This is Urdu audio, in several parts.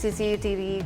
CCTV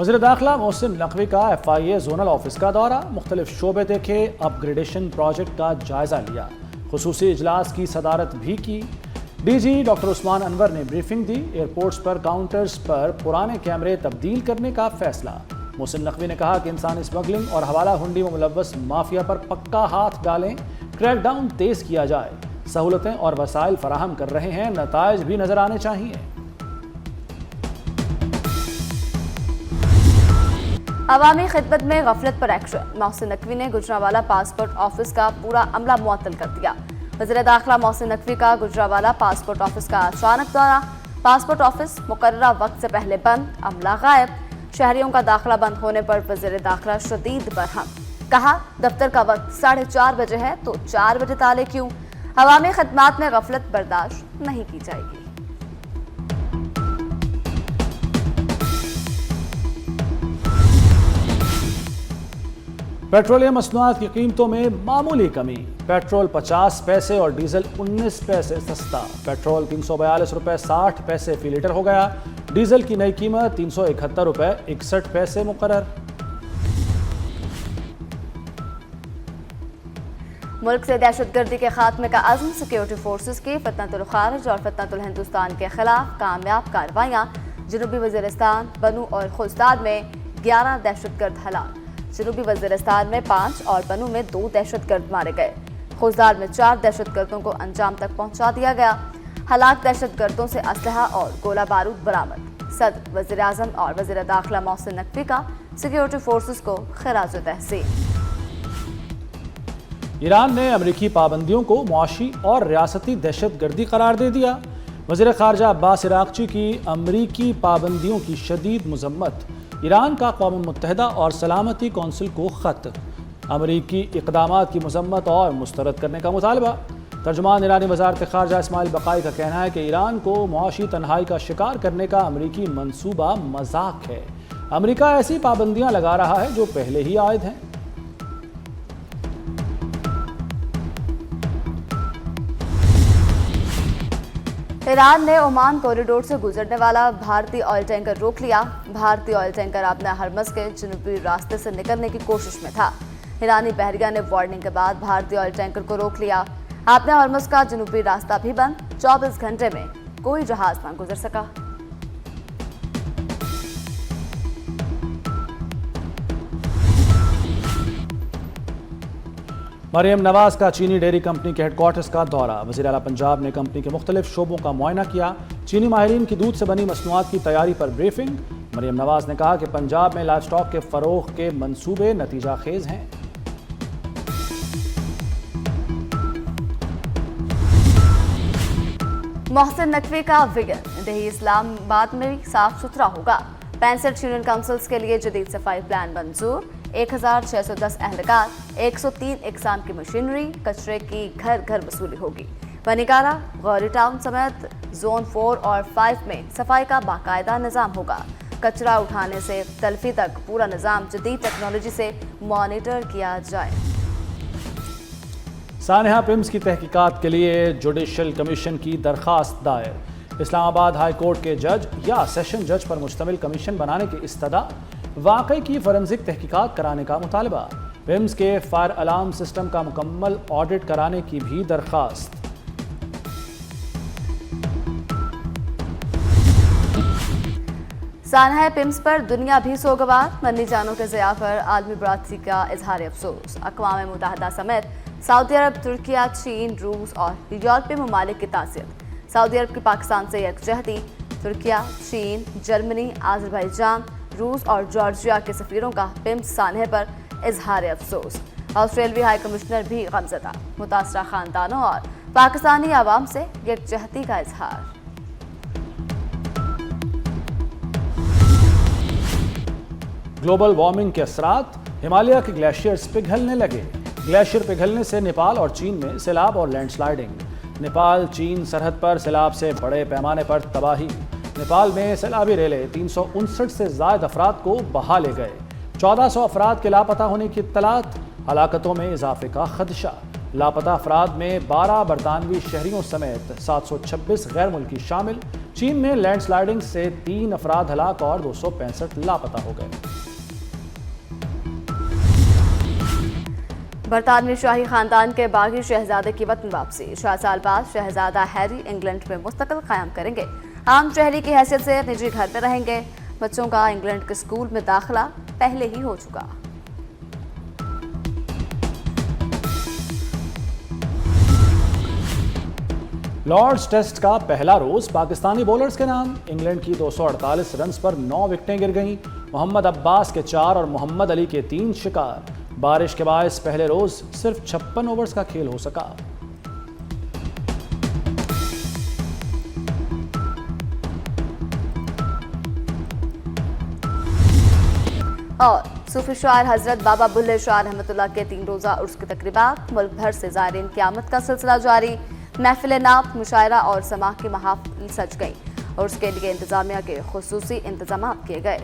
وزیر داخلہ محسن نقوی کا FIA زونل آفس کا دورہ، مختلف شعبے دیکھے، اپ گریڈیشن پروجیکٹ کا جائزہ لیا، خصوصی اجلاس کی صدارت بھی کی۔ DG ڈاکٹر عثمان انور نے بریفنگ دی، ایئرپورٹس پر کاؤنٹرز پر پرانے کیمرے تبدیل کرنے کا فیصلہ۔ محسن نقوی نے کہا کہ انسانی اسمگلنگ اور حوالہ ہنڈی میں ملوث مافیا پر پکا ہاتھ ڈالیں، کریک ڈاؤن تیز کیا جائے، سہولتیں اور وسائل فراہم کر رہے ہیں، نتائج بھی نظر آنے چاہیے۔ عوامی خدمت میں غفلت پر ایکشن، محسن نقوی نے گجرانوالہ پاسپورٹ آفس کا پورا عملہ معطل کر دیا۔ وزیر داخلہ محسن نقوی کا گجرانوالہ پاسپورٹ آفس کا اچانک دورہ، پاسپورٹ آفس مقررہ وقت سے پہلے بند، عملہ غائب، شہریوں کا داخلہ بند ہونے پر وزیر داخلہ شدید برہم، کہا دفتر کا وقت 4:30 بجے ہے تو 4 بجے تالے کیوں؟ عوامی خدمات میں غفلت برداشت نہیں کی جائے گی۔ پیٹرولیم مصنوعات کی قیمتوں میں معمولی کمی، پیٹرول 50 پیسے اور ڈیزل 19 پیسے سستا، پیٹرول 342 روپے 60 پیسے فی لیٹر ہو گیا، ڈیزل کی نئی قیمت 371 روپے 61 پیسے مقرر۔ ملک سے دہشت گردی کے خاتمے کا عزم، سیکیورٹی فورسز کی فتنۃ الخارج اور فتنۃ الہندوستان کے خلاف کامیاب کارروائیاں، جنوبی وزیرستان، بنو اور خوزدار میں 11 دہشت گرد ہلاک، جنوبی وزیرستان میں 5 اور بنو میں 2 دہشت گرد مارے گئے، خوزدار میں 4 دہشت گردوں کو انجام تک پہنچا دیا گیا، ہلاک دہشت گردوں سے اسلحہ اور گولہ بارود برآمد۔ صدر وزیر اعظم اور وزیر داخلہ محسن نقوی کا سیکیورٹی فورسز کو خراج تحسین۔ ایران نے امریکی پابندیوں کو معاشی اور ریاستی دہشت گردی قرار دے دیا، وزیر خارجہ عباس عراقچی کی امریکی پابندیوں کی شدید مذمت، ایران کا اقوام متحدہ اور سلامتی کونسل کو خط، امریکی اقدامات کی مذمت اور مسترد کرنے کا مطالبہ۔ ترجمان ایرانی وزارت خارجہ اسماعیل بقائی کا کہنا ہے کہ ایران کو معاشی تنہائی کا شکار کرنے کا امریکی منصوبہ مذاق ہے، امریکہ ایسی پابندیاں لگا رہا ہے جو پہلے ہی عائد ہیں۔ ایران نے عمان کوریڈور سے گزرنے والا بھارتی آئل ٹینکر روک لیا، بھارتی آئل ٹینکر اپنے ہرمز کے جنوبی راستے سے نکلنے کی کوشش میں تھا، ایرانی بحریہ نے وارننگ کے بعد بھارتی آئل ٹینکر کو روک لیا، اپنے ہرمز کا جنوبی راستہ بھی بند، 24 گھنٹے میں کوئی جہاز نہ گزر سکا۔ مریم نواز کا چینی ڈیری کمپنی کے ہیڈ کوارٹرز کا دورہ، وزیر اعلیٰ پنجاب نے کمپنی کے مختلف شعبوں کا معائنہ کیا، چینی ماہرین کی دودھ سے بنی مصنوعات کی تیاری پر بریفنگ۔ مریم نواز نے کہا کہ پنجاب میں لائف سٹاک کے فروغ کے منصوبے نتیجہ خیز ہیں۔ محسن نقوی کا ویژن، دیہی اسلام آباد میں بھی صاف ستھرا ہوگا، 65 یونین کونسلز کے لیے جدید صفائی پلان منظور، 1610 اہلکار، 103 اقسام کی مشینری، کچرے کی گھر گھر وصولی ہوگی۔ ونیکارا، غوری ٹاؤن سمیت زون 4 اور 5 میں صفائی کا باقاعدہ نظام ہوگا، کچرا اٹھانے سے تلفی تک پورا نظام جدید ٹیکنالوجی سے مانیٹر کیا جائے۔ سانحہ پمز کی تحقیقات کے لیے جوڈیشل کمیشن کی درخواست دائر، اسلام آباد ہائی کورٹ کے جج یا سیشن جج پر مشتمل کمیشن بنانے کی استدعا، واقعے کی فورنزک تحقیقات کرانے کا مطالبہ، پمز کے فائر الارم سسٹم کا مکمل آڈٹ کرانے کی بھی درخواست۔ سانحہ پمز پر دنیا بھی سوگوار، مرنی جانوں کے ضیاع پر عالمی برادری کا اظہار افسوس، اقوام متحدہ سمیت سعودی عرب، ترکیہ، چین، روس اور یورپی ممالک کی تعزیت، سعودی عرب کی پاکستان سے یکجہتی، ترکیہ، چین، جرمنی، آذربائیجان، روس اور جارجیا کے سفیروں کا پمز سانحے پر اظہار افسوس، آسٹریلوی ہائی کمشنر بھی غمزدہ، متاثرہ خاندانوں اور پاکستانی عوام سے یکجہتی کا اظہار۔ گلوبل وارمنگ کے اثرات، ہمالیہ کے گلیشیئرز پگھلنے لگے، گلیشیئر پگھلنے سے نیپال اور چین میں سیلاب اور لینڈ سلائیڈنگ، نیپال چین سرحد پر سیلاب سے بڑے پیمانے پر تباہی، نیپال میں سیلابی ریلے 359 سے زائد افراد کو بہا لے گئے، 1400 افراد کے لاپتہ ہونے کی اطلاعات، ہلاکتوں میں اضافے کا خدشہ، لاپتہ افراد میں 12 برطانوی شہریوں سمیت 726 غیر ملکی شامل، چین میں لینڈ سلائڈنگ سے 3 افراد ہلاک اور 265 لاپتہ ہو گئے۔ برطانوی شاہی خاندان کے باغی شہزادے کی وطن واپسی، 6 سال بعد شہزادہ ہیری انگلینڈ میں مستقل قیام کریں گے۔ عام شہری کی حیثیت سے نجی گھر میں رہیں گے۔ بچوں کا انگلینڈ کے اسکول میں داخلہ پہلے ہی ہو چکا۔ لارڈز ٹیسٹ کا پہلا روز پاکستانی بولرز کے نام، انگلینڈ کی 248 رنز پر 9 وکٹیں گر گئیں۔ محمد عباس کے 4 اور محمد علی کے 3 شکار۔ بارش کے باعث پہلے روز صرف 56 اوورز کا کھیل ہو سکا۔ اور صوفی شاعر حضرت بابا بلے شاہ رحمۃ اللہ کے 3 روزہ عرس کی تقریبات، ملک بھر سے زائرین کی آمد کا سلسلہ جاری۔ محفل نعت، مشاعرہ اور سماع کی محافل سج گئیں اور اس کے لیے انتظامیہ کے خصوصی انتظامات کیے گئے۔